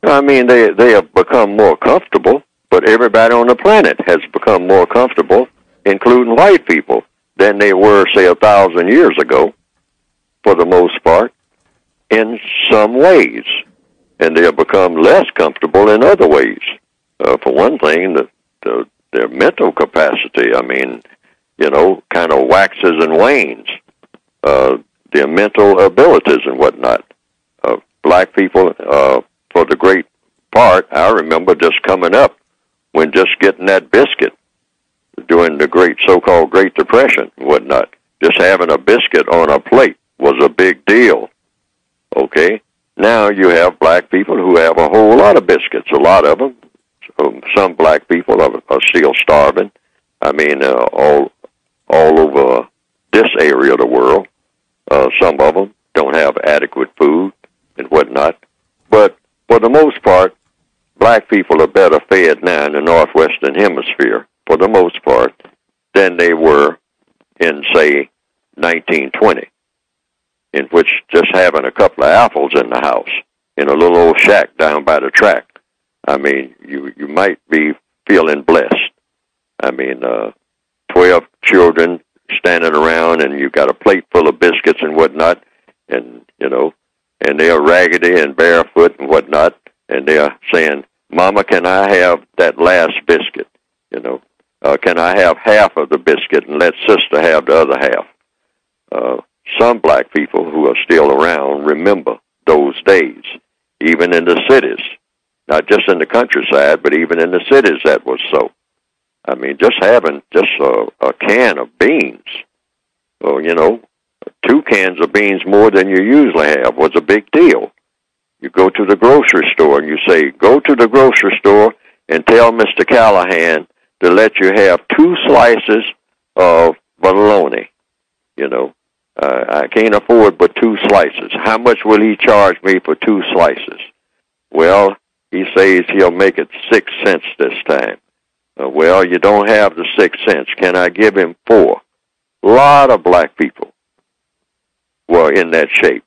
I mean, they have become more comfortable, but everybody on the planet has become more comfortable, including white people, than they were, say, 1,000 years ago, for the most part, in some ways. And they have become less comfortable in other ways. For one thing, their mental capacity, I mean, you know, kind of waxes and wanes. Their mental abilities and whatnot. Black people, for the great part, I remember just coming up when just getting that biscuit during the great so-called Great Depression and whatnot. Just having a biscuit on a plate was a big deal. Okay? Now you have black people who have a whole lot of biscuits, a lot of them. Some black people are still starving. I mean, all over this area of the world. Some of them don't have adequate food and whatnot. But for the most part, black people are better fed now in the Northwestern Hemisphere, for the most part, than they were in, say, 1920, in which just having a couple of apples in the house, in a little old shack down by the track, I mean, you might be feeling blessed. I mean, 12 children standing around, and you got a plate full of biscuits and whatnot, and, you know, and they're raggedy and barefoot and whatnot, and they're saying, Mama, can I have that last biscuit? You know, can I have half of the biscuit and let sister have the other half? Some black people who are still around remember those days, even in the cities. Not just in the countryside, but even in the cities that was so. I mean, just having just a can of beans, or, you know, 2 cans of beans more than you usually have was a big deal. You go to the grocery store and you say, go to the grocery store and tell Mr. Callahan to let you have 2 slices of bologna. You know, I can't afford but 2 slices. How much will he charge me for 2 slices? Well, he says he'll make it 6 cents this time. Well, you don't have the 6 cents. Can I give him 4? A lot of black people were in that shape.